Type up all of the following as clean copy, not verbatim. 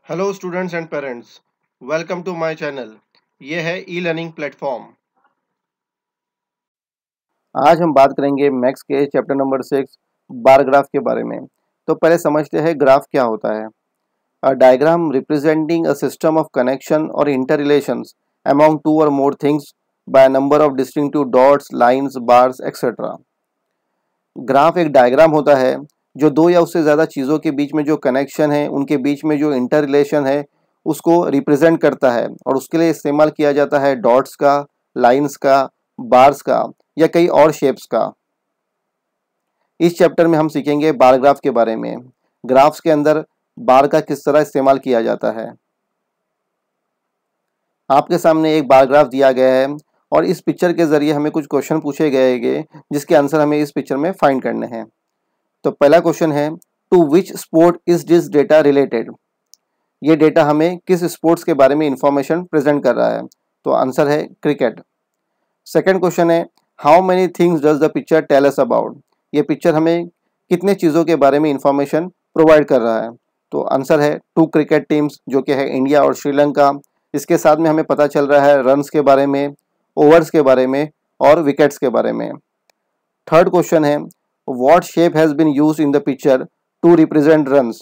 Hello students and parents, welcome to my channel. ये है e learning platform. आज हम बात करेंगे मैथ्स के चैप्टर नंबर 6 बार ग्राफ के बारे में। तो पहले समझते हैं ग्राफ क्या होता है। A diagram representing a system of connection और इंटर रिलेशंस अमॉन्ग टू और more things by number of distinctive dots, lines, bars etcetera. Graph एक डायग्राम होता है जो दो या उससे ज़्यादा चीज़ों के बीच में जो कनेक्शन है, उनके बीच में जो इंटर रिलेशन है, उसको रिप्रेजेंट करता है और उसके लिए इस्तेमाल किया जाता है डॉट्स का, लाइंस का, बार्स का या कई और शेप्स का। इस चैप्टर में हम सीखेंगे बार ग्राफ के बारे में। ग्राफ्स के अंदर बार का किस तरह इस्तेमाल किया जाता है। आपके सामने एक बार ग्राफ दिया गया है और इस पिक्चर के जरिए हमें कुछ क्वेश्चन पूछे गए जिसके आंसर हमें इस पिक्चर में फाइंड करने हैं। तो पहला क्वेश्चन है, to which sport is this data related. ये डेटा हमें किस स्पोर्ट्स के बारे में इंफॉर्मेशन प्रेजेंट कर रहा है। तो आंसर है क्रिकेट। सेकंड क्वेश्चन है, how many things does the picture tell us about. ये पिक्चर हमें कितने चीज़ों के बारे में इंफॉर्मेशन प्रोवाइड कर रहा है। तो आंसर है टू क्रिकेट टीम्स, जो कि है इंडिया और श्रीलंका। इसके साथ में हमें पता चल रहा है रन्स के बारे में, ओवर्स के बारे में और विकेट्स के बारे में। थर्ड क्वेश्चन है, what shape has been used in the picture to represent runs.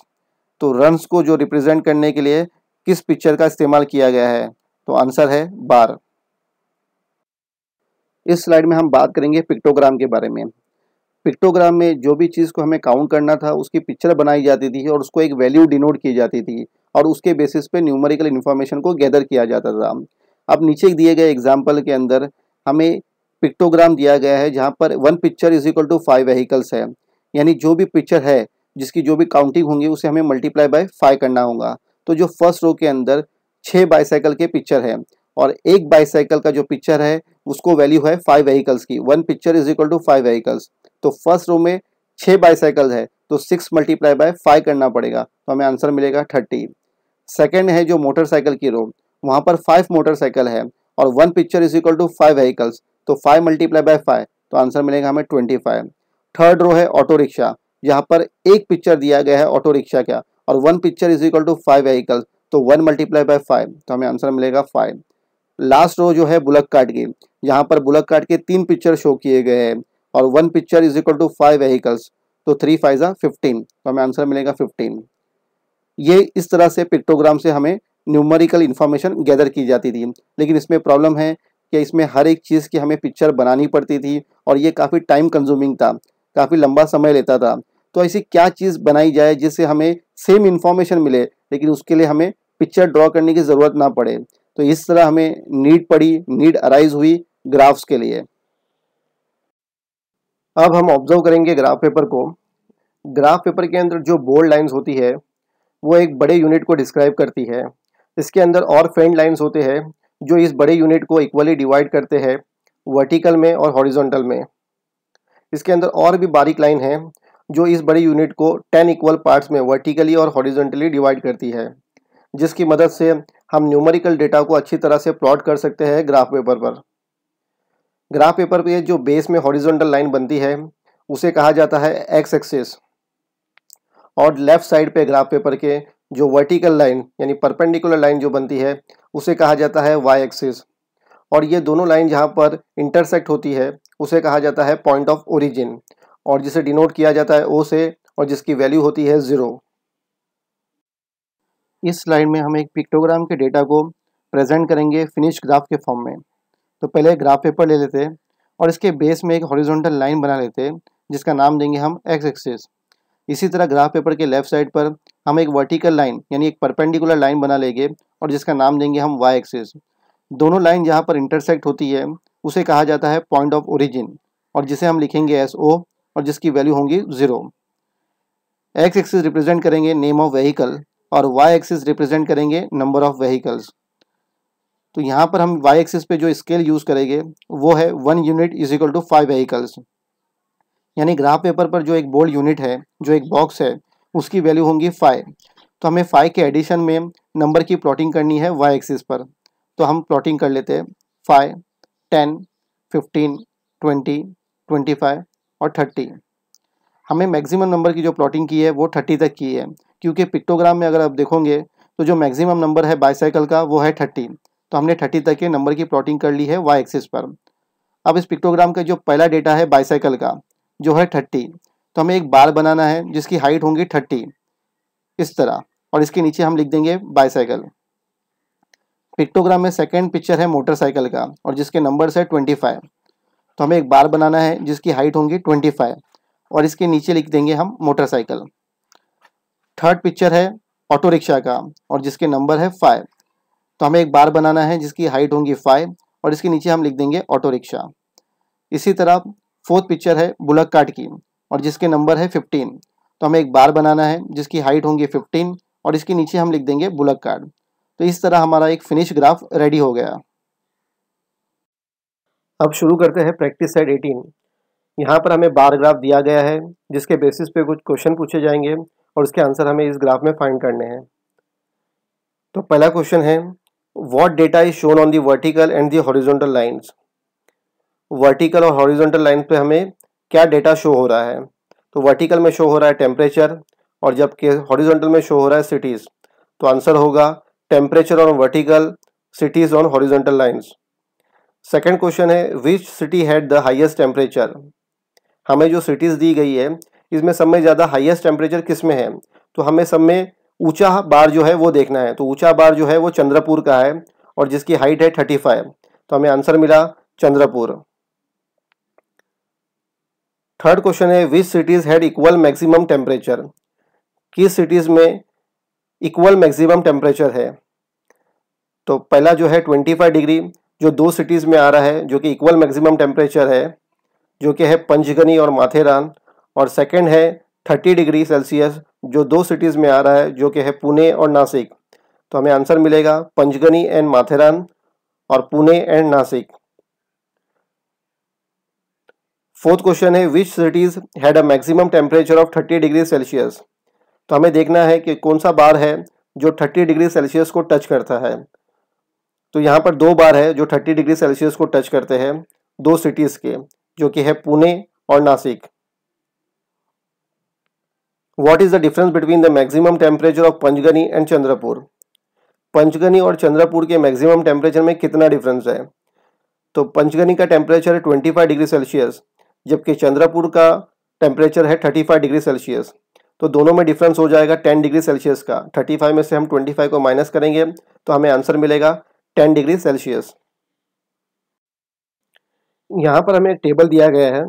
तो रन्स को जो रिप्रेजेंट करने के लिए किस पिक्चर का इस्तेमाल किया गया है। तो आंसर है बार। इस स्लाइड में हम बात करेंगे पिक्टोग्राम के बारे में। पिक्टोग्राम में जो भी चीज़ को हमें काउंट करना था उसकी पिक्चर बनाई जाती थी और उसको एक वैल्यू डिनोट की जाती थी और उसके बेसिस पे न्यूमेरिकल इन्फॉर्मेशन को गैदर किया जाता था। अब नीचे दिए गए एग्जाम्पल के अंदर हमें पिक्टोग्राम दिया गया है जहाँ पर 1 picture is equal to 5 vehicles है, यानी जो भी पिक्चर है जिसकी जो भी काउंटिंग होंगी उसे हमें मल्टीप्लाई बाय 5 करना होगा। तो जो फर्स्ट रो के अंदर 6 बाईसाइकिल के पिक्चर है और एक बाईसाइकिल का जो पिक्चर है उसको वैल्यू है 5 व्हीकल्स की। 1 picture is equal to 5 vehicles. तो फर्स्ट रो में 6 बाईसाइकिल है तो 6 मल्टीप्लाई बाय 5 करना पड़ेगा, तो हमें आंसर मिलेगा 30। सेकेंड है जो मोटरसाइकिल की रो, वहाँ पर 5 मोटरसाइकिल है और 1 picture is equal to 5 vehicles, तो 5 मल्टीप्लाई बाय 5, तो आंसर मिलेगा हमें 25। थर्ड रो है ऑटो रिक्शा, यहाँ पर एक पिक्चर दिया गया है ऑटो रिक्शा का और 1 picture is equal to 5 vehicles, तो 1 मल्टीप्लाई बाय 5, तो हमें आंसर मिलेगा 5। लास्ट रो जो है बुलक कार्ट की, यहाँ पर बुलक कार्ट के 3 पिक्चर शो किए गए हैं और 1 picture is equal to 5 vehicles, तो 3 5 15, तो हमें आंसर मिलेगा 15। ये इस तरह से पिक्टोग्राम से हमें न्यूमेरिकल इन्फॉर्मेशन गैदर की जाती थी, लेकिन इसमें प्रॉब्लम है कि इसमें हर एक चीज़ की हमें पिक्चर बनानी पड़ती थी और ये काफ़ी टाइम कंज्यूमिंग था, काफ़ी लंबा समय लेता था। तो ऐसी क्या चीज़ बनाई जाए जिससे हमें सेम इन्फॉर्मेशन मिले लेकिन उसके लिए हमें पिक्चर ड्रॉ करने की ज़रूरत ना पड़े। तो इस तरह हमें नीड अराइज हुई ग्राफ्स के लिए। अब हम ऑब्जर्व करेंगे ग्राफ पेपर को। ग्राफ पेपर के अंदर जो बोल्ड लाइंस होती है वो एक बड़े यूनिट को डिस्क्राइब करती है। इसके अंदर और फेंड लाइंस होते हैं जो इस बड़े यूनिट को इक्वली डिवाइड करते हैं वर्टिकल में और हॉरिजॉन्टल में। इसके अंदर और भी बारीक लाइन है जो इस बड़े यूनिट को 10 इक्वल पार्ट्स में वर्टिकली और हॉरिजॉन्टली डिवाइड करती है, जिसकी मदद से हम न्यूमेरिकल डेटा को अच्छी तरह से प्लॉट कर सकते हैं ग्राफ पेपर पर। ग्राफ पेपर पे जो बेस में हॉरिजॉन्टल लाइन बनती है उसे कहा जाता है एक्स एक्सिस और लेफ्ट साइड पे ग्राफ पेपर के जो वर्टिकल लाइन यानी परपेंडिकुलर लाइन जो बनती है उसे कहा जाता है वाई एक्सिस। और ये दोनों लाइन जहाँ पर इंटरसेक्ट होती है उसे कहा जाता है पॉइंट ऑफ ओरिजिन और जिसे डिनोट किया जाता है ओ से और जिसकी वैल्यू होती है 0। इस स्लाइड में हम एक पिक्टोग्राम के डेटा को प्रेजेंट करेंगे फिनिश ग्राफ के फॉर्म में। तो पहले ग्राफ पेपर ले लेते हैं और इसके बेस में एक हॉरिजॉन्टल लाइन बना लेते हैं जिसका नाम देंगे हम एक्स एक्सिस। इसी तरह ग्राफ पेपर के लेफ्ट साइड पर हम एक वर्टिकल लाइन यानी एक परपेंडिकुलर लाइन बना लेंगे और जिसका नाम देंगे हम वाई एक्सिस। दोनों लाइन जहाँ पर इंटरसेक्ट होती है उसे कहा जाता है पॉइंट ऑफ ओरिजिन और जिसे हम लिखेंगे एस ओ और जिसकी वैल्यू होंगी 0। एक्स एक्सिस रिप्रेजेंट करेंगे नेम ऑफ व्हीकल और वाई एक्सिस रिप्रेजेंट करेंगे नंबर ऑफ व्हीकल्स। तो यहाँ पर हम वाई एक्सिस पे जो स्केल यूज़ करेंगे वो है 1 unit is equal to 5 vehicles, यानी ग्राफ पेपर पर जो एक बोल्ड यूनिट है, जो एक बॉक्स है, उसकी वैल्यू होंगी 5। तो हमें 5 के एडिशन में नंबर की प्लॉटिंग करनी है वाई एक्सिस पर। तो हम प्लॉटिंग कर लेते हैं 5, 10, 15, 20, 25 और 30। हमें मैक्सिमम नंबर की जो प्लॉटिंग की है वो 30 तक की है, क्योंकि पिक्टोग्राम में अगर आप देखोगे तो जो मैक्सिमम नंबर है बाईसाइकिल का वो है 30। तो हमने 30 तक के नंबर की प्लॉटिंग कर ली है वाई एक्सिस पर। अब इस पिक्टोग्राम का जो पहला डेटा है बाईसाइकिल का जो है 30, तो हमें एक बार बनाना है जिसकी हाइट होंगी 30 इस तरह, और इसके नीचे हम लिख देंगे बाईसाइकिल। पिक्टोग्राम में सेकंड पिक्चर है मोटरसाइकिल का और जिसके नंबर्स है 25, तो हमें एक बार बनाना है जिसकी हाइट होंगी 25 और इसके नीचे लिख देंगे हम मोटरसाइकिल। थर्ड पिक्चर है ऑटो रिक्शा का और जिसके नंबर है 5, तो हमें एक बार बनाना है जिसकी हाइट होंगी 5 और इसके नीचे हम लिख देंगे ऑटो रिक्शा। इसी तरह फोर्थ पिक्चर है बुलक कार्ट की और जिसके नंबर है 15, तो हमें एक बार बनाना है जिसकी हाइट होंगी 15 और इसके नीचे हम लिख देंगे बुलक कार्ट। तो इस तरह हमारा एक फिनिश ग्राफ रेडी हो गया। अब शुरू करते हैं प्रैक्टिस सेट 18। यहाँ पर हमें बार ग्राफ दिया गया है जिसके बेसिस पे कुछ क्वेश्चन पूछे जाएंगे और उसके आंसर हमें इस ग्राफ में फाइंड करने हैं। तो पहला क्वेश्चन है, what data is shown on the vertical and the horizontal lines. Vertical और हॉरिजॉन्टल लाइन पे हमें क्या डेटा शो हो रहा है। तो वर्टिकल में शो हो रहा है टेम्परेचर और जबकि हॉरिजॉन्टल में शो हो रहा है सिटीज़। तो आंसर होगा temperature on vertical, cities on horizontal lines. Second question है, which city had the highest temperature. हमें जो सिटीज़ दी गई है इसमें सब में ज़्यादा हाईएस्ट टेम्परेचर किस में है। तो हमें सब में ऊंचा बार जो है वो देखना है। तो ऊंचा बार जो है वो चंद्रपुर का है और जिसकी हाइट है 35। तो हमें आंसर मिला चंद्रपुर। थर्ड क्वेश्चन है, which cities had equal maximum temperature. किस सिटीज़ में इक्वल मैक्सिमम टेम्परेचर है। तो पहला जो है 25 डिग्री जो दो सिटीज़ में आ रहा है जो कि इक्वल मैक्सिमम टेम्परेचर है, जो कि है पंचगनी और माथेरान। और सेकंड है 30 डिग्री सेल्सियस जो दो सिटीज़ में आ रहा है जो कि है पुणे और नासिक। तो हमें आंसर मिलेगा पंचगनी एंड माथेरान और Pune and Nashik. Fourth question है, which cities had a maximum temperature of 30 degree Celsius. तो हमें देखना है कि कौन सा बार है जो 30 डिग्री सेल्सियस को टच करता है। तो यहाँ पर दो बार है जो 30 डिग्री सेल्सियस को टच करते हैं, दो सिटीज़ के, जो कि है पुणे और Nashik. What is the difference between the maximum temperature of Panchgani and Chandrapur. Panchgani और चंद्रपुर के मैक्सिमम टेम्परेचर में कितना डिफरेंस है। तो पंचगनी का टेम्परेचर है 25 डिग्री सेल्सियस जबकि चंद्रपुर का टेम्परेचर है 35 डिग्री सेल्सियस। तो दोनों में डिफरेंस हो जाएगा 10 डिग्री सेल्सियस का। 35 में से हम 25 को माइनस करेंगे तो हमें आंसर मिलेगा 10 डिग्री सेल्सियस। यहाँ पर हमें टेबल दिया गया है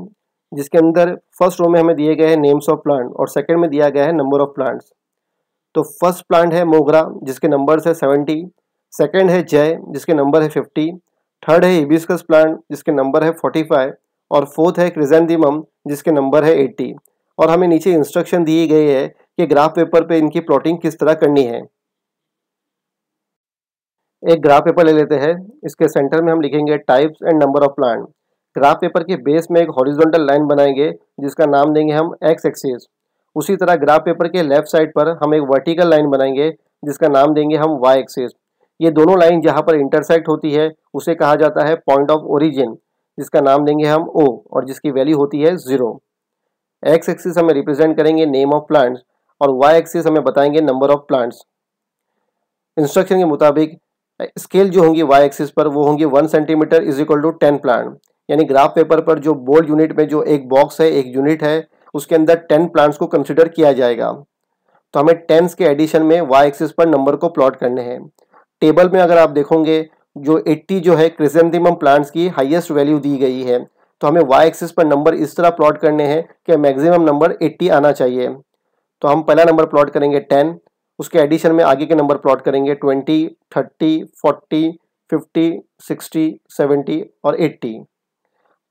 जिसके अंदर फर्स्ट रो में हमें दिए गए हैं नेम्स ऑफ प्लांट और सेकंड में दिया गया है नंबर ऑफ प्लांट्स। तो फर्स्ट प्लांट है मोगरा जिसके नंबर है 70, सेकंड है जय जिसके नंबर है 50, थर्ड है हिबिस्कस प्लांट जिसके नंबर है 45 और फोर्थ है क्रिजेंथेमम जिसके नंबर है 80। और हमें नीचे इंस्ट्रक्शन दी गई है कि ग्राफ पेपर पे इनकी प्लॉटिंग किस तरह करनी है। एक ग्राफ पेपर ले लेते हैं, इसके सेंटर में हम लिखेंगे types and number of plant. Graph paper के बेस में एक हॉरिजॉन्टल लाइन बनाएंगे जिसका नाम देंगे हम एक्स एक्सिस। उसी तरह ग्राफ पेपर के लेफ्ट साइड पर हम एक वर्टिकल लाइन बनाएंगे जिसका नाम देंगे हम वाई एक्सिस। ये दोनों लाइन जहाँ पर इंटरसेक्ट होती है उसे कहा जाता है पॉइंट ऑफ ओरिजिन, जिसका नाम देंगे हम ओ और जिसकी वैल्यू होती है 0। एक्स एक्सिस हमें रिप्रेजेंट करेंगे नेम ऑफ प्लांट्स और वाई एक्सिस हमें बताएंगे नंबर ऑफ प्लांट्स। इंस्ट्रक्शन के मुताबिक स्केल जो होंगी वाई एक्सिस पर वो होंगी 1 centimetre is equal to 10 plant. यानी ग्राफ पेपर पर जो बोल्ड यूनिट में जो एक बॉक्स है, एक यूनिट है, उसके अंदर 10 प्लांट्स को कंसिडर किया जाएगा। तो हमें 10 के एडिशन में वाई एक्सिस पर नंबर को प्लॉट करने हैं। टेबल में अगर आप देखोगे जो 80 जो है क्रिजेंथेमम प्लांट्स की हाईएस्ट वैल्यू दी गई है, तो हमें वाई एक्सिस पर नंबर इस तरह प्लॉट करने हैं कि मैक्सिमम नंबर 80 आना चाहिए। तो हम पहला नंबर प्लॉट करेंगे 10, उसके एडिशन में आगे के नंबर प्लॉट करेंगे 20, 30, 40, 50, 60, 70 और 80।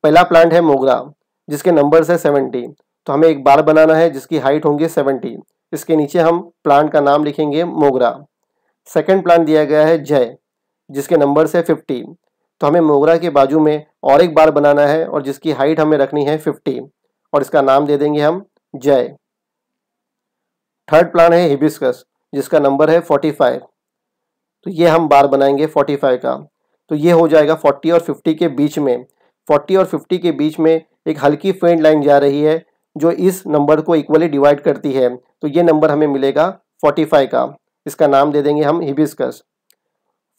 पहला प्लांट है मोगरा जिसके नंबर है 70, तो हमें एक बार बनाना है जिसकी हाइट होंगी 70। इसके नीचे हम प्लांट का नाम लिखेंगे मोगरा। सेकंड प्लांट दिया गया है जय जिसके नंबर है 50, तो हमें मोगरा के बाजू में और एक बार बनाना है और जिसकी हाइट हमें रखनी है 50 और इसका नाम दे देंगे हम जय। थर्ड प्लांट है हिबिस्कस जिसका नंबर है 45, तो ये हम बार बनाएंगे 45 का। तो ये हो जाएगा 40 और 50 के बीच में। 40 और 50 के बीच में एक हल्की फेंट लाइन जा रही है जो इस नंबर को इक्वली डिवाइड करती है, तो ये नंबर हमें मिलेगा 45 का। इसका नाम दे देंगे हम हिबिस्कस।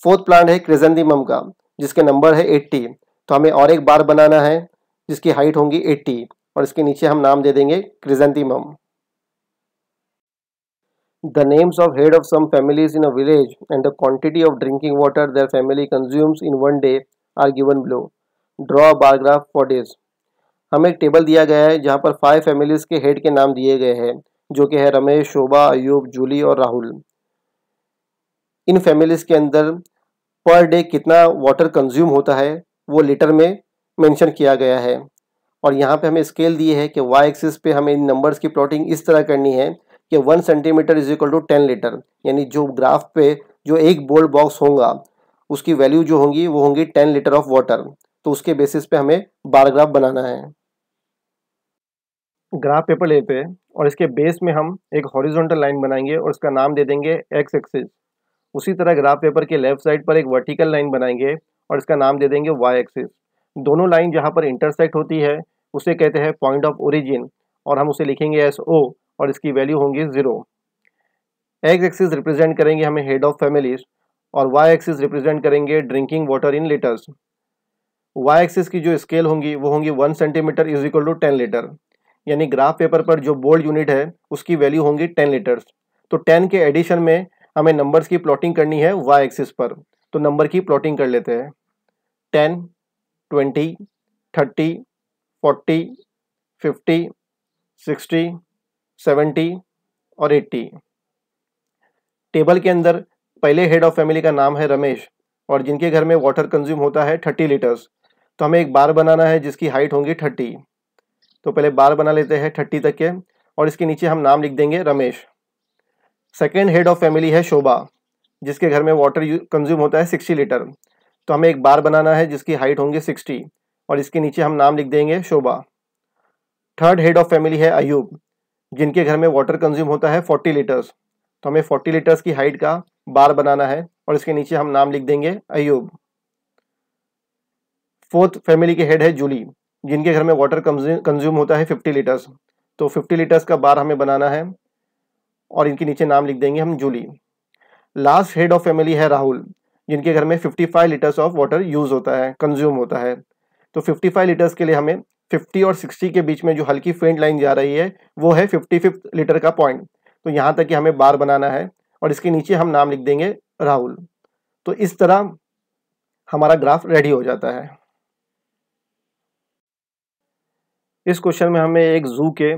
फोर्थ प्लांट है क्रिजेंथेमम का, जिसके नंबर है 80, तो हमें और एक बार बनाना है जिसकी हाइट होगी 80 और इसके नीचे हम नाम दे देंगे क्रिजेंथेमम। The names of head of some families in a village and the quantity of drinking water their family consumes in one day are given below. Draw a bar graph for this. हमें एक table दिया गया है जहाँ पर 5 families के head के नाम दिए गए हैं, जो कि है रमेश, शोभा, अयूब, जूली और राहुल। इन फैमिलीज के अंदर पर डे कितना वाटर कंज्यूम होता है वो लीटर में मेंशन किया गया है। और यहाँ पे हमें स्केल दिए है कि वाई एक्सिस पे हमें इन नंबर्स की प्लॉटिंग इस तरह करनी है कि 1 centimetre is equal to 10 litre, यानी जो ग्राफ पे जो एक बोल्ड बॉक्स होगा उसकी वैल्यू जो होंगी वो होंगी 10 लीटर ऑफ वाटर। तो उसके बेसिस पे हमें बार ग्राफ बनाना है। ग्राफ पेपर लेते हैं और इसके बेस में हम एक हॉरिजॉन्टल लाइन बनाएंगे और इसका नाम दे देंगे एक्स एक्सिस। उसी तरह ग्राफ पेपर के लेफ्ट साइड पर एक वर्टिकल लाइन बनाएंगे और इसका नाम दे देंगे वाई एक्सिस। दोनों लाइन जहाँ पर इंटरसेक्ट होती है उसे कहते हैं पॉइंट ऑफ ओरिजिन और हम उसे लिखेंगे एस ओ और इसकी वैल्यू होंगी 0। एक्स एक्सिस रिप्रेजेंट करेंगे हमें हेड ऑफ फैमिलीज और वाई एक्सिस रिप्रेजेंट करेंगे drinking water in litres. Y axis की जो स्केल होंगी वो होंगी 1 centimetre is equal to 10 litre, यानी ग्राफ पेपर पर जो बोल्ड यूनिट है उसकी वैल्यू होंगी 10 लीटर्स। तो 10 के एडिशन में हमें नंबर्स की प्लॉटिंग करनी है वाई एक्सिस पर, तो नंबर की प्लॉटिंग कर लेते हैं। 10, 20, 30, 40, 50, 60, 70 और 80। टेबल के अंदर पहले हेड ऑफ फैमिली का नाम है रमेश और जिनके घर में वाटर कंज्यूम होता है 30 लीटर्स, तो हमें एक बार बनाना है जिसकी हाइट होंगी 30। तो पहले बार बना लेते हैं 30 तक के और इसके नीचे हम नाम लिख देंगे Ramesh. Second head of family है शोभा, जिसके घर में वाटर कंज्यूम होता है 60 लीटर, तो हमें एक बार बनाना है जिसकी हाइट होंगी 60 और इसके नीचे हम नाम लिख देंगे शोभा। थर्ड हेड ऑफ फैमिली है अयूब, जिनके घर में वाटर कंज्यूम होता है 40 लीटर्स, तो हमें 40 लीटर्स की हाइट का बार बनाना है और इसके नीचे हम नाम लिख देंगे अयूब। फोर्थ फैमिली के हेड है जूली, जिनके घर में वाटर कंज्यूम होता है 50 लीटर्स, तो 50 लीटर्स का बार हमें बनाना है और इनके नीचे नाम लिख देंगे हम Julie. Last head of family है राहुल, जिनके घर में 55 लीटर्स ऑफ वाटर यूज होता है, कंज्यूम होता है। तो 55 लीटर्स के लिए हमें 50 और 60 के बीच में जो हल्की फेंट लाइन जा रही है वो है 55 लीटर का पॉइंट, तो यहाँ तक कि हमें बार बनाना है और इसके नीचे हम नाम लिख देंगे राहुल। तो इस तरह हमारा ग्राफ रेडी हो जाता है। इस क्वेश्चन में हमें एक जू के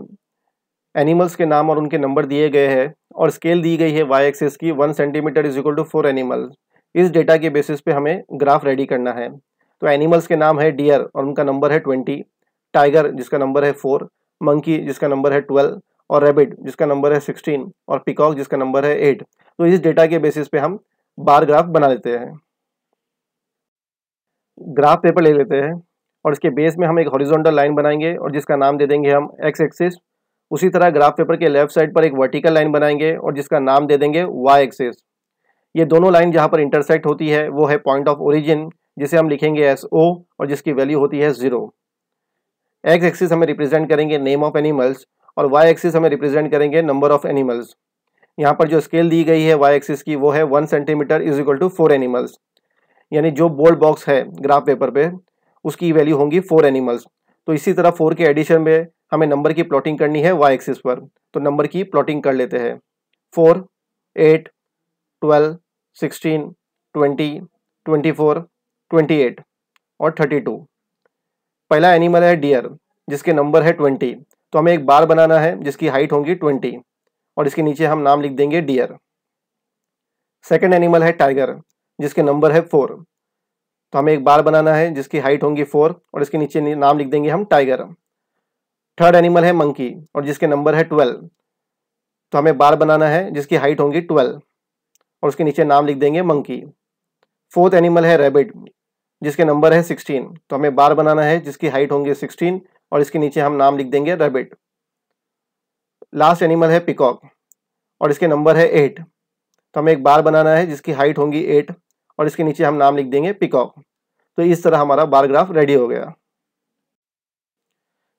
एनिमल्स के नाम और उनके नंबर दिए गए हैं और स्केल दी गई है वाई एक्सिस की 1 centimetre is equal to 4 animals. इस डेटा के बेसिस पे हमें ग्राफ रेडी करना है। तो एनिमल्स के नाम है डियर और उनका नंबर है 20, टाइगर जिसका नंबर है 4, मंकी जिसका नंबर है 12 और रैबिट जिसका नंबर है 16 और पिकॉक जिसका नंबर है 8। तो इस डेटा के बेसिस पे हम बार ग्राफ बना लेते हैं। ग्राफ पेपर ले लेते हैं और इसके बेस में हम एक हॉरिजॉन्टल लाइन बनाएंगे और जिसका नाम दे देंगे हम एक्स एक्सिस। उसी तरह ग्राफ पेपर के लेफ्ट साइड पर एक वर्टिकल लाइन बनाएंगे और जिसका नाम दे देंगे वाई एक्सिस। ये दोनों लाइन जहाँ पर इंटरसेक्ट होती है वो है पॉइंट ऑफ ओरिजिन, जिसे हम लिखेंगे एस ओ और जिसकी वैल्यू होती है 0। एक्स एक्सिस हमें रिप्रेजेंट करेंगे नेम ऑफ एनिमल्स और वाई एक्सिस हमें रिप्रेजेंट करेंगे नंबर ऑफ एनिमल्स। यहाँ पर जो स्केल दी गई है वाई एक्सिस की वो है 1 centimetre is equal to 4 animals, यानी जो बोल्ड बॉक्स है ग्राफ पेपर पे उसकी वैल्यू होंगी 4 एनिमल्स। तो इसी तरह 4 के एडिशन में हमें नंबर की प्लॉटिंग करनी है वाई एक्सिस पर, तो नंबर की प्लॉटिंग कर लेते हैं। 4, 8, 12, 16, 20, 24, 28 और 32। पहला एनिमल है डियर जिसके नंबर है 20, तो हमें एक बार बनाना है जिसकी हाइट होंगी 20 और इसके नीचे हम नाम लिख देंगे डियर। सेकेंड एनिमल है टाइगर जिसके नंबर है 4, तो हमें एक बार बनाना है जिसकी हाइट होंगी 4 और इसके नीचे नाम लिख देंगे हम टाइगर। थर्ड एनिमल है मंकी और जिसके नंबर है 12, तो हमें बार बनाना है जिसकी हाइट होंगी 12 और उसके नीचे नाम लिख देंगे मंकी। फोर्थ एनिमल है रैबिट जिसके नंबर है 16, तो हमें बार बनाना है जिसकी हाइट होंगी 16 और इसके नीचे हम नाम लिख देंगे रैबिट। लास्ट एनिमल है पिकॉक और इसके नंबर है 8, तो हमें एक बार बनाना है जिसकी हाइट होंगी 8 और इसके नीचे हम नाम लिख देंगे पिकॉक। तो इस तरह हमारा बार ग्राफ रेडी हो गया।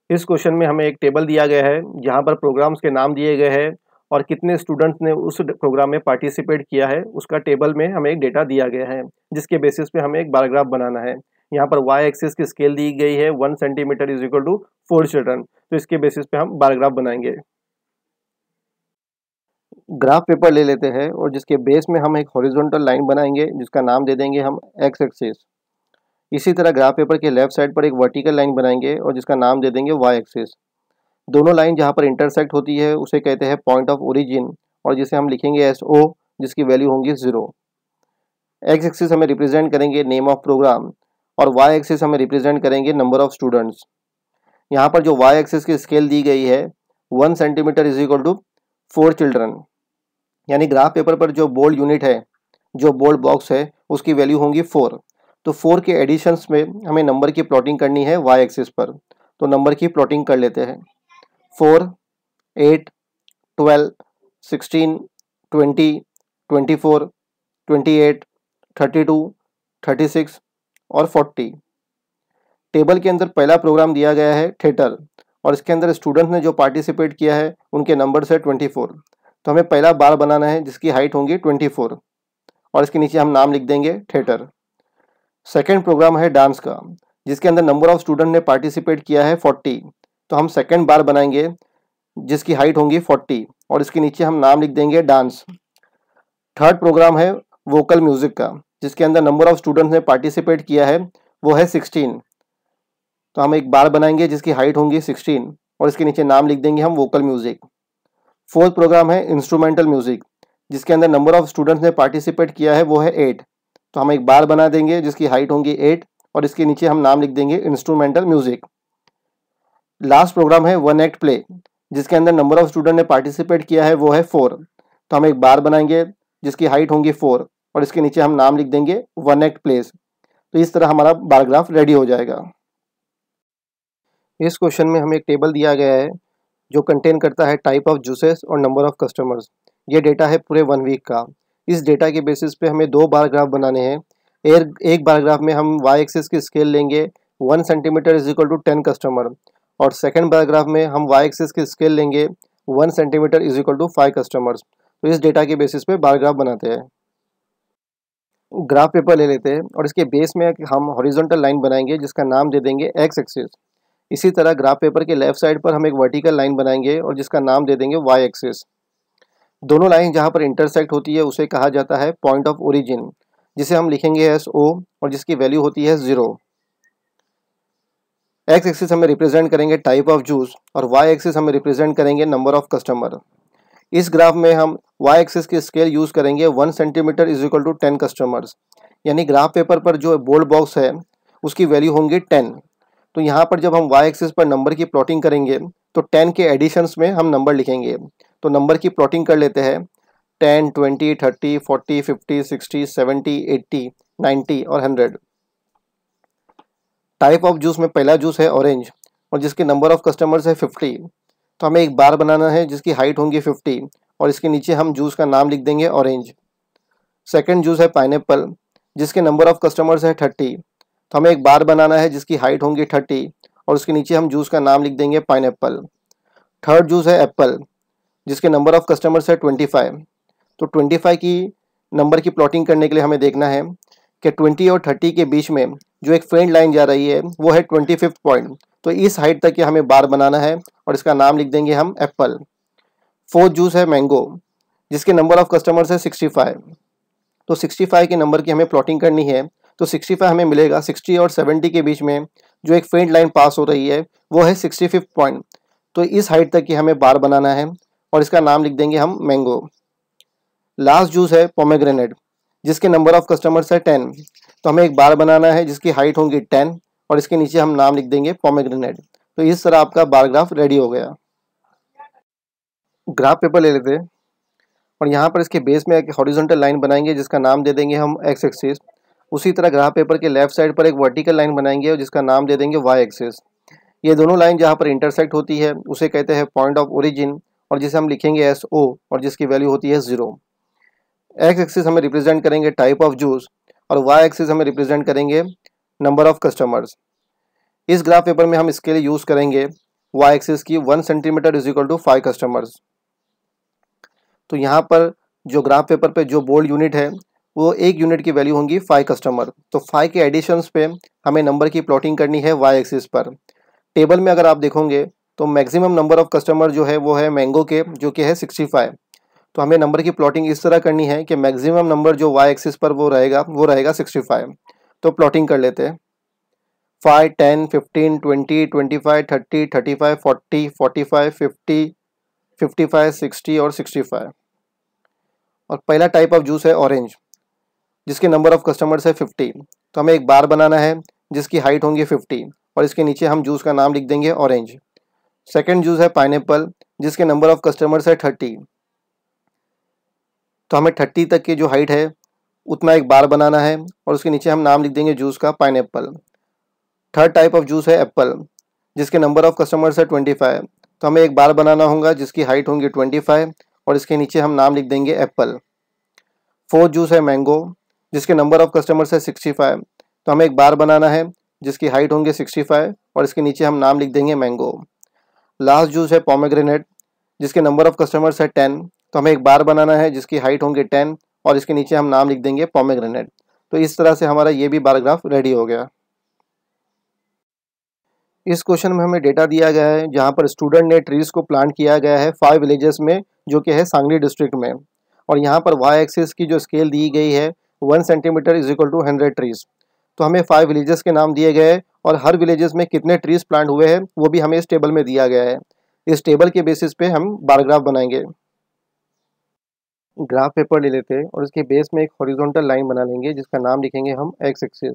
इस क्वेश्चन में हमें एक टेबल दिया गया है जहां पर प्रोग्राम्स के नाम दिए गए हैं और कितने स्टूडेंट्स ने उस प्रोग्राम में पार्टिसिपेट किया है उसका टेबल में हमें एक डेटा दिया गया है, जिसके बेसिस पे हमें एक बार ग्राफ बनाना है। यहाँ पर वाई एक्सिस की स्केल दी गई है 1 centimetre is equal to 4 children, तो इसके बेसिस पे हम बार ग्राफ बनाएंगे। ग्राफ पेपर ले लेते हैं और जिसके बेस में हम एक हॉरिजॉन्टल लाइन बनाएंगे जिसका नाम दे देंगे हम एक्स एक्सिस। इसी तरह ग्राफ पेपर के लेफ्ट साइड पर एक वर्टिकल लाइन बनाएंगे और जिसका नाम दे देंगे वाई एक्सिस। दोनों लाइन जहाँ पर इंटरसेक्ट होती है उसे कहते हैं पॉइंट ऑफ ओरिजिन और जिसे हम लिखेंगे एस ओ, जिसकी वैल्यू होंगी 0। एक्स एक्सिस हमें रिप्रेजेंट करेंगे नेम ऑफ प्रोग्राम और वाई एक्सिस हमें रिप्रेजेंट करेंगे नंबर ऑफ स्टूडेंट्स। यहाँ पर जो वाई एक्सिस की स्केल दी गई है 1 centimetre is equal to 4 children, यानी ग्राफ पेपर पर जो बोल्ड यूनिट है, जो बोल्ड बॉक्स है, उसकी वैल्यू होंगी 4। तो 4 के एडिशंस में हमें नंबर की प्लॉटिंग करनी है वाई एक्सिस पर, तो नंबर की प्लॉटिंग कर लेते हैं। 4, 8, 12, 16, 20, 24, 28, 32, 36 और 40। टेबल के अंदर पहला प्रोग्राम दिया गया है थिएटर और इसके अंदर स्टूडेंट्स ने जो पार्टिसिपेट किया है उनके नंबर है 24। तो हमें पहला बार बनाना है जिसकी हाइट होंगी 24 और इसके नीचे हम नाम लिख देंगे थिएटर। सेकेंड प्रोग्राम है डांस का जिसके अंदर नंबर ऑफ स्टूडेंट ने पार्टिसिपेट किया है 40, तो हम सेकेंड बार बनाएंगे जिसकी हाइट होंगी 40 और इसके नीचे हम नाम लिख देंगे डांस। थर्ड प्रोग्राम है वोकल म्यूजिक का जिसके अंदर नंबर ऑफ स्टूडेंट्स ने पार्टिसिपेट किया है वो है 16, तो हम एक बार बनाएंगे जिसकी हाइट होंगी 16 और इसके नीचे नाम लिख देंगे हम वोकल म्यूजिक। फोर्थ प्रोग्राम है इंस्ट्रूमेंटल म्यूजिक जिसके अंदर नंबर ऑफ स्टूडेंट्स ने पार्टिसिपेट किया है वो है 8, तो हम एक बार बना देंगे जिसकी हाइट होंगी 8 और इसके नीचे हम नाम लिख देंगे इंस्ट्रूमेंटल म्यूजिक। लास्ट प्रोग्राम है वन एक्ट प्ले जिसके अंदर नंबर ऑफ स्टूडेंट ने पार्टिसिपेट किया है वो है 4, तो हम एक बार बनाएंगे जिसकी हाइट होंगी 4 और इसके नीचे हम नाम लिख देंगे वन एक्ट प्लेस। तो इस तरह हमारा बार ग्राफ रेडी हो जाएगा। इस क्वेश्चन में हमें एक टेबल दिया गया है जो कंटेन करता है टाइप ऑफ जूसेस और नंबर ऑफ कस्टमर्स। ये डेटा है पूरे 1 वीक का। इस डेटा के बेसिस पे हमें 2 बार ग्राफ बनाने हैं। एक बार ग्राफ में हम वाई एक्सिस की स्केल लेंगे 1 centimetre is equal to 10 customer और सेकेंड बार ग्राफ में हम वाई एक्सिस की स्केल लेंगे 1 centimetre is equal to 5 customers. तो इस डेटा के बेसिस पे बार ग्राफ बनाते हैं। ग्राफ पेपर ले लेते हैं और इसके बेस में हम हॉरिजॉन्टल लाइन बनाएंगे जिसका नाम दे देंगे एक्स एक्सिस। इसी तरह ग्राफ पेपर के लेफ्ट साइड पर हम एक वर्टिकल लाइन बनाएंगे और जिसका नाम दे देंगे वाई एक्सिस। दोनों लाइन जहां पर इंटरसेक्ट होती है उसे कहा जाता है पॉइंट ऑफ ओरिजिन, जिसे हम लिखेंगे एस ओ और जिसकी वैल्यू होती है 0। एक्स एक्सिस हमें रिप्रेजेंट करेंगे टाइप ऑफ जूस और वाई एक्सिस हमें रिप्रेजेंट करेंगे नंबर ऑफ कस्टमर। इस ग्राफ में हम वाई एक्सिस की स्केल यूज करेंगे 1 centimetre is equal to 10 customers, यानी ग्राफ पेपर पर जो बोल्ड बॉक्स है उसकी वैल्यू होंगी 10। तो यहाँ पर जब हम वाई एक्सिस पर नंबर की प्लॉटिंग करेंगे तो 10 के एडिशंस में हम नंबर लिखेंगे। तो नंबर की प्लॉटिंग कर लेते हैं 10, 20, 30, 40, 50, 60, 70, 80, 90 और 100। टाइप ऑफ जूस में पहला जूस है ऑरेंज और जिसके नंबर ऑफ कस्टमर्स है 50, तो हमें एक बार बनाना है जिसकी हाइट होंगी 50 और इसके नीचे हम जूस का नाम लिख देंगे ऑरेंज। सेकेंड जूस है पाइनएप्पल जिसके नंबर ऑफ कस्टमर्स है 30, तो हमें एक बार बनाना है जिसकी हाइट होंगी 30 और उसके नीचे हम जूस का नाम लिख देंगे पाइनएप्पल। थर्ड जूस है एप्पल जिसके नंबर ऑफ कस्टमर्स है 25, तो 25 की नंबर की प्लॉटिंग करने के लिए हमें देखना है कि 20 और 30 के बीच में जो एक फेंट लाइन जा रही है वो है 25 पॉइंट, तो इस हाइट तक के हमें बार बनाना है और इसका नाम लिख देंगे हम एप्पल। फोर्थ जूस है मैंगो जिसके नंबर ऑफ कस्टमर्स है 65, तो 65 के नंबर की हमें प्लॉटिंग करनी है। तो 65 हमें मिलेगा 60 और 70 के बीच में जो एक फेंट लाइन पास हो रही है वो है 65 पॉइंट, तो इस हाइट तक की हमें बार बनाना है और इसका नाम लिख देंगे हम मैंगो। लास्ट जूस है पोमेग्रेनेट जिसके नंबर ऑफ कस्टमर्स है 10, तो हमें एक बार बनाना है जिसकी हाइट होंगी 10 और इसके नीचे हम नाम लिख देंगे पोमेग्रेनेट। तो इस तरह आपका बार ग्राफ रेडी हो गया। ग्राफ पेपर ले लेते हैं और यहाँ पर इसके बेस में एक हॉरिजॉन्टल लाइन बनाएंगे जिसका नाम दे देंगे हम एक्स एक्सिस। उसी तरह ग्राफ पेपर के लेफ्ट साइड पर एक वर्टिकल लाइन बनाएंगे और जिसका नाम दे देंगे वाई एक्सिस। ये दोनों लाइन जहाँ पर इंटरसेक्ट होती है उसे कहते हैं पॉइंट ऑफ ओरिजिन और जिसे हम लिखेंगे एस ओ और जिसकी वैल्यू होती है 0। एक्स एक्सिस हमें रिप्रेजेंट करेंगे टाइप ऑफ जूस और वाई एक्सिस हमें रिप्रेजेंट करेंगे नंबर ऑफ कस्टमर्स। इस ग्राफ पेपर में हम इसके लिए यूज़ करेंगे वाई एक्सिस की 1 centimetre is equal to 5 customers. तो यहाँ पर जो ग्राफ पेपर पे जो बोल्ड यूनिट है वो 1 यूनिट की वैल्यू होंगी 5 कस्टमर। तो 5 के एडिशंस पे हमें नंबर की प्लॉटिंग करनी है वाई एक्सिस पर। टेबल में अगर आप देखोगे तो मैक्सिमम नंबर ऑफ कस्टमर जो है वो है मैंगो के, जो कि है 65। तो हमें नंबर की प्लॉटिंग इस तरह करनी है कि मैक्सिमम नंबर जो वाई एक्सिस पर वो रहेगा 65। तो प्लॉटिंग कर लेते हैं। 5, 10, 15, 20, 25, 30, 35, 40, 45, 50, 55, 60 और 65। और पहला टाइप ऑफ जूस है ऑरेंज, जिसके नंबर ऑफ कस्टमर्स है 50। तो हमें एक बार बनाना है जिसकी हाइट होंगी 50 और इसके नीचे हम जूस का नाम लिख देंगे ऑरेंज। सेकंड जूस है पाइनएप्पल, जिसके नंबर ऑफ कस्टमर्स है 30। तो हमें 30 तक की जो हाइट है उतना एक बार बनाना है और उसके नीचे हम नाम लिख देंगे जूस का pineapple. Third type of juice है एप्पल, जिसके नंबर ऑफ कस्टमर्स है 25। तो हमें एक बार बनाना होगा जिसकी हाइट होंगी 25 और इसके नीचे हम नाम लिख देंगे एप्पल। फोर्थ जूस है मैंगो, जिसके नंबर ऑफ कस्टमर्स है 65। तो हमें एक बार बनाना है जिसकी हाइट होंगे 65 और इसके नीचे हम नाम लिख देंगे मैंगो। लास्ट जूस है पोमेग्रेनेट, जिसके नंबर ऑफ कस्टमर्स है 10। तो हमें एक बार बनाना है जिसकी हाइट होंगे 10 और इसके नीचे हम नाम लिख देंगे पोमेग्रेनेट। तो इस तरह से हमारा ये भी बार ग्राफ रेडी हो गया। इस क्वेश्चन में हमें डेटा दिया गया है जहाँ पर स्टूडेंट ने ट्रीज को प्लांट किया गया है 5 विलेजेस में, जो कि है सांगली डिस्ट्रिक्ट में। और यहाँ पर वाई एक्सिस की जो स्केल दी गई है 1 centimetre is equal to 100 trees. तो हमें 5 विलेजेस के नाम दिए गए और हर विलेजेस में कितने ट्रीज प्लांट हुए हैं वो भी हमें इस टेबल में दिया गया है। इस टेबल के बेसिस पे हम बार ग्राफ बनाएंगे। ग्राफ पेपर ले लेते हैं और इसके बेस में एक हॉरिजॉन्टल लाइन बना लेंगे जिसका नाम लिखेंगे हम एक्स एक्सिस।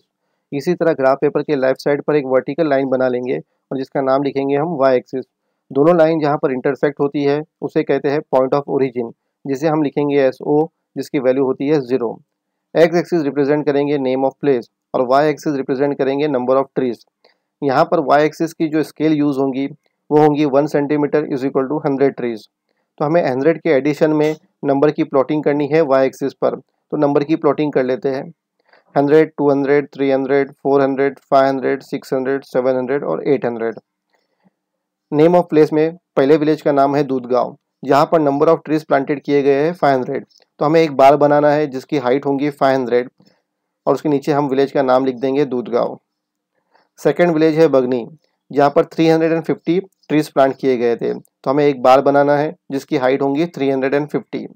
इसी तरह ग्राफ पेपर के लेफ्ट साइड पर एक वर्टिकल लाइन बना लेंगे और जिसका नाम लिखेंगे हम वाई एक्सिस। दोनों लाइन जहाँ पर इंटरसेक्ट होती है उसे कहते हैं पॉइंट ऑफ ओरिजिन, जिसे हम लिखेंगे एस ओ, जिसकी वैल्यू होती है 0। एक्स एक्सिस रिप्रेजेंट करेंगे नेम ऑफ प्लेस और वाई एक्सिस रिप्रेजेंट करेंगे नंबर ऑफ ट्रीज। यहाँ पर वाई एक्सिस की जो स्केल यूज होंगी वो होंगी 1 centimetre is equal to 100 trees. तो हमें 100 के एडिशन में नंबर की प्लॉटिंग करनी है वाई एक्सिस पर। तो नंबर की प्लॉटिंग कर लेते हैं। 100, 200, 300, 400, 500, 600, 700 और 800। नेम ऑफ प्लेस में पहले विलेज का नाम है दूधगांव, जहाँ पर नंबर ऑफ ट्रीज प्लांटेड किए गए हैं 500। तो हमें एक बार बनाना है जिसकी हाइट होंगी 500 और उसके नीचे हम विलेज का नाम लिख देंगे दूधगांव। सेकेंड विलेज है बगनी, जहाँ पर 350 ट्रीज प्लांट किए गए थे। तो हमें एक बार बनाना है जिसकी हाइट होंगी 350।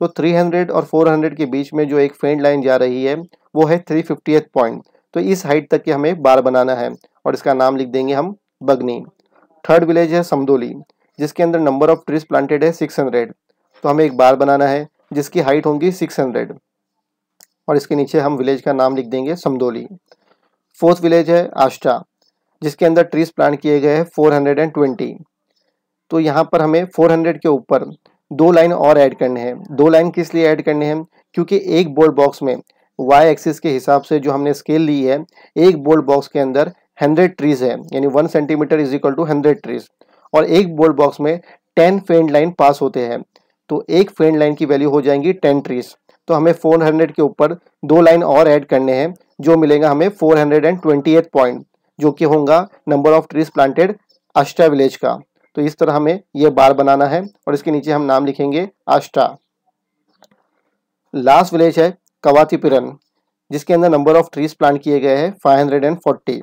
तो 300 और 400 के बीच में जो एक फेंट लाइन जा रही है वो है 350th पॉइंट। तो इस हाइट तक के हमें बार बनाना है और इसका नाम लिख देंगे हम बगनी। थर्ड विलेज है समदोली, जिसके अंदर नंबर ऑफ ट्रीज प्लांटेड है 600। तो हमें एक बार बनाना है जिसकी हाइट होंगी 600 और इसके नीचे हम विलेज का नाम लिख देंगे समदोली। फोर्थ विलेज है आष्टा, जिसके अंदर ट्रीज प्लांट किए गए हैं 420। तो यहाँ पर हमें 400 के ऊपर 2 लाइन और ऐड करने हैं। 2 लाइन किस लिए ऐड करने हैं? क्योंकि एक बोल्ड बॉक्स में वाई एक्सिस के हिसाब से जो हमने स्केल ली है, एक बोल्ड बॉक्स के अंदर 100 ट्रीज है, यानी 1 centimetre is equal to 100 trees. और एक बोल्ड बॉक्स में 10 फेंट लाइन पास होते हैं, तो एक फेंट लाइन की वैल्यू हो जाएंगी 10 ट्रीज। तो हमें 400 के ऊपर 2 लाइन और ऐड करने हैं, जो मिलेगा हमें 420th पॉइंट, जो कि होगा number of trees planted Ashta village का। तो इस तरह हमें ये बार बनाना है और इसके नीचे हम नाम लिखेंगे आष्टा। लास्ट विलेज है कवातीपिरन, जिसके अंदर नंबर ऑफ ट्रीज प्लांट किए गए हैं 540।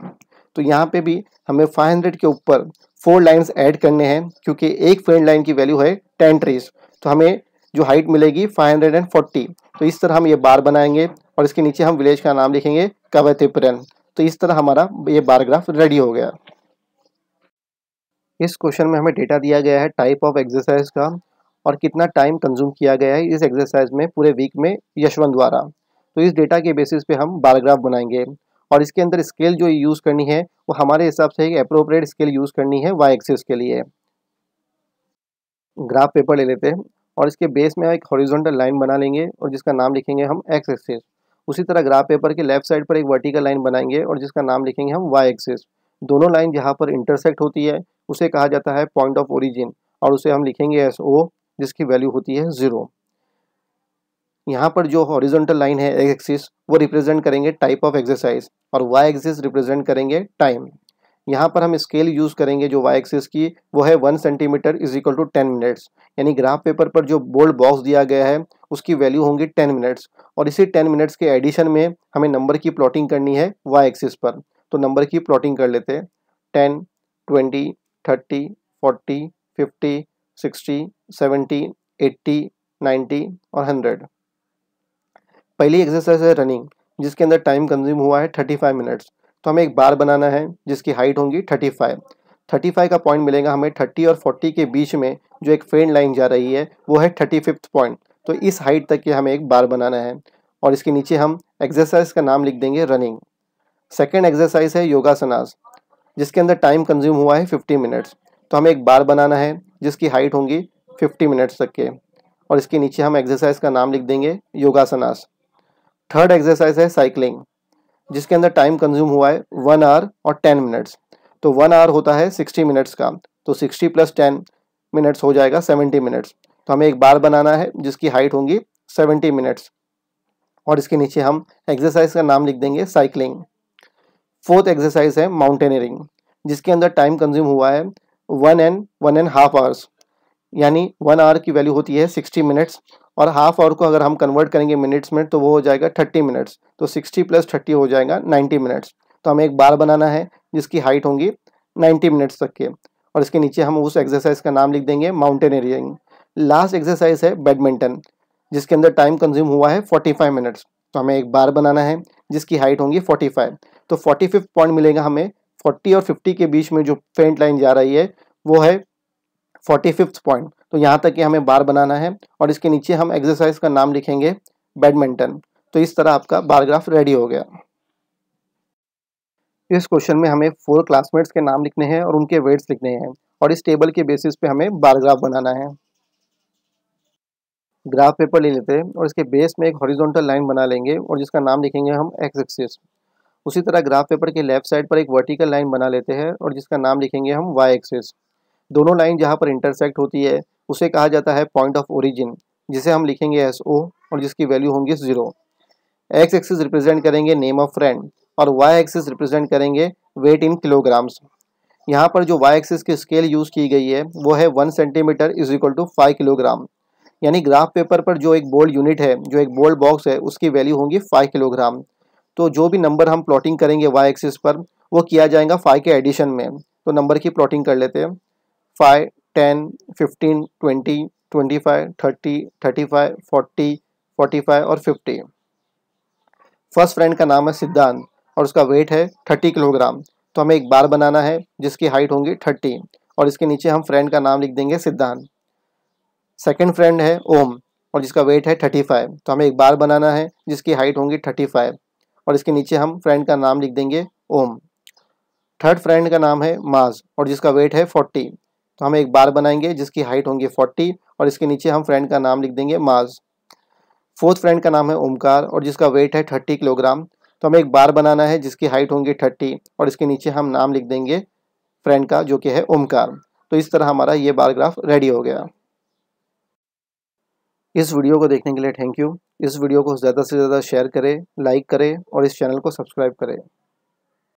तो यहाँ पे भी हमें 500 के ऊपर 4 लाइन्स ऐड करने हैं, क्योंकि एक फेंट लाइन की वैल्यू है 10 ट्रीज। तो हमें जो हाइट मिलेगी 540। तो इस तरह हम ये बार बनाएंगे और इसके नीचे हम विलेज का नाम लिखेंगे कवातीपिरन। तो इस तरह हमारा ये बार ग्राफ रेडी हो गया। इस क्वेश्चन में हमें डेटा दिया गया है टाइप ऑफ एक्सरसाइज का और कितना टाइम कंज्यूम किया गया है इस एक्सरसाइज में पूरे वीक में यशवंत द्वारा। तो इस डेटा के बेसिस पे हम बार ग्राफ बनाएंगे और इसके अंदर स्केल जो यूज़ करनी है वो हमारे हिसाब से एक अप्रोप्रिएट स्केल यूज़ करनी है वाई एक्सिस के लिए। ग्राफ पेपर ले लेते हैं और इसके बेस में एक हॉरिजॉन्टल लाइन बना लेंगे और जिसका नाम लिखेंगे हम एक्स एक्सिस। उसी तरह ग्राफ पेपर के लेफ्ट साइड पर एक वर्टिकल लाइन बनाएंगे और जिसका नाम लिखेंगे हम वाई एक्सिस। दोनों लाइन जहाँ पर इंटरसेक्ट होती है उसे कहा जाता है पॉइंट ऑफ ओरिजिन और उसे हम लिखेंगे एस ओ, जिसकी वैल्यू होती है 0। यहाँ पर जो हॉरिजॉन्टल लाइन है एक्स एक्सिस वो रिप्रेजेंट करेंगे टाइप ऑफ एक्सरसाइज और वाई एक्सिस रिप्रेजेंट करेंगे टाइम। यहाँ पर हम स्केल यूज़ करेंगे जो वाई एक्सिस की, वो है 1 centimetre is equal to 10 minutes. यानी ग्राफ पेपर पर जो बोल्ड बॉक्स दिया गया है उसकी वैल्यू होंगी 10 मिनट्स, और इसी 10 मिनट्स के एडिशन में हमें नंबर की प्लॉटिंग करनी है वाई एक्सिस पर। तो नंबर की प्लॉटिंग कर लेते हैं। 10, 20, 30, 40, 50, 60, 70, 80, 90 और 100। पहली एक्सरसाइज है रनिंग, जिसके अंदर टाइम कंज्यूम हुआ है 35 मिनट्स। तो हमें एक बार बनाना है जिसकी हाइट होगी 35 का पॉइंट मिलेगा हमें 30 और 40 के बीच में जो एक फेन लाइन जा रही है वो है 35th पॉइंट। तो इस हाइट तक के हमें एक बार बनाना है, और इसके नीचे हम एक्सरसाइज का नाम लिख देंगे रनिंग। सेकेंड एक्सरसाइज है योगासनास, जिसके अंदर टाइम कंज्यूम हुआ है 50 मिनट्स। तो हमें एक बार बनाना है जिसकी हाइट होंगी 50 मिनट्स तक के, और इसके नीचे हम एक्सरसाइज का नाम लिख देंगे योगासनास। थर्ड एक्सरसाइज है साइकिलिंग, जिसके अंदर टाइम कंज्यूम हुआ है 1 आवर और 10 मिनट्स। तो 1 आवर होता है 60 मिनट्स का, तो 60 + 10 मिनट्स हो जाएगा 70 मिनट्स। तो हमें एक बार बनाना है जिसकी हाइट होंगी 70 मिनट्स, और इसके नीचे हम एक्सरसाइज का नाम लिख देंगे साइकिलिंग। फोर्थ एक्सरसाइज है माउंटेनियरिंग, जिसके अंदर टाइम कंज्यूम हुआ है 1.5 आवर्स। यानी 1 आवर की वैल्यू होती है 60 मिनट्स, और हाफ आवर को अगर हम कन्वर्ट करेंगे मिनट्स में तो वो हो जाएगा 30 मिनट्स। तो 60 + 30 हो जाएगा 90 मिनट्स। तो हमें एक बार बनाना है जिसकी हाइट होंगी 90 मिनट्स तक के, और इसके नीचे हम उस एक्सरसाइज का नाम लिख देंगे माउंटेनियरिंग। लास्ट एक्सरसाइज है बैडमिंटन, जिसके अंदर टाइम कंज्यूम हुआ है 45 मिनट्स। तो हमें एक बार बनाना है जिसकी हाइट होंगी 45। तो 45th पॉइंट मिलेगा हमें 40 और 50 के बीच में जो फेंट लाइन जा रही है वो है 45th पॉइंट। तो यहाँ तक कि हमें बार बनाना है, और इसके नीचे हम एक्सरसाइज का नाम लिखेंगे बैडमिंटन। तो इस तरह आपका बार ग्राफ रेडी हो गया। इस क्वेश्चन में हमें 4 क्लासमेट्स के नाम लिखने हैं और उनके वेट्स लिखने हैं, और इस टेबल के बेसिस पे हमें बार ग्राफ बनाना है। ग्राफ पेपर ले लेते हैं और इसके बेस में एक हॉरिजॉन्टल लाइन बना लेंगे और जिसका नाम लिखेंगे हम एक्स एक्सिस। उसी तरह ग्राफ पेपर के लेफ्ट साइड पर एक वर्टिकल लाइन बना लेते हैं और जिसका नाम लिखेंगे हम वाई एक्सिस। दोनों लाइन जहाँ पर इंटरसेक्ट होती है उसे कहा जाता है पॉइंट ऑफ ओरिजिन, जिसे हम लिखेंगे एस ओ, और जिसकी वैल्यू होंगी 0। एक्स एक्सिस रिप्रेजेंट करेंगे नेम ऑफ फ्रेंड, और वाई एक्सिस रिप्रेजेंट करेंगे वेट इन किलोग्राम्स। यहाँ पर जो वाई एक्सिस की स्केल यूज़ की गई है वो है 1 centimetre is equal to 5 kilogram. यानी ग्राफ पेपर पर जो एक बोल्ड यूनिट है, जो एक बोल्ड बॉक्स है, उसकी वैल्यू होंगी 5 किलोग्राम। तो जो भी नंबर हम प्लॉटिंग करेंगे वाई एक्सिस पर वो किया जाएगा 5 के एडिशन में। तो नंबर की प्लॉटिंग कर लेते हैं। 5, 10, 15, 20, 25, 30, 35, 40, 45 और 50। फर्स्ट फ्रेंड का नाम है सिद्धांत और उसका वेट है 30 किलोग्राम। तो हमें एक बार बनाना है जिसकी हाइट होंगी 30, और इसके नीचे हम फ्रेंड का नाम लिख देंगे सिद्धांत। सेकंड फ्रेंड है ओम और जिसका वेट है 35। तो हमें एक बार बनाना है जिसकी हाइट होंगी 35, और इसके नीचे हम फ्रेंड का नाम लिख देंगे ओम। थर्ड फ्रेंड का नाम है माज और जिसका वेट है 40। तो हम एक बार बनाएंगे जिसकी हाइट होंगी 40, और इसके नीचे हम फ्रेंड का नाम लिख देंगे माज। फोर्थ फ्रेंड का नाम है ओमकार और जिसका वेट है 30 किलोग्राम। तो हमें एक बार बनाना है जिसकी हाइट होंगी 30, और इसके नीचे हम नाम लिख देंगे फ्रेंड का जो कि है ओमकार। तो इस तरह हमारा ये बार ग्राफ रेडी हो गया। इस वीडियो को देखने के लिए थैंक यू। इस वीडियो को ज़्यादा से ज़्यादा शेयर करें, लाइक करें और इस चैनल को सब्सक्राइब करें।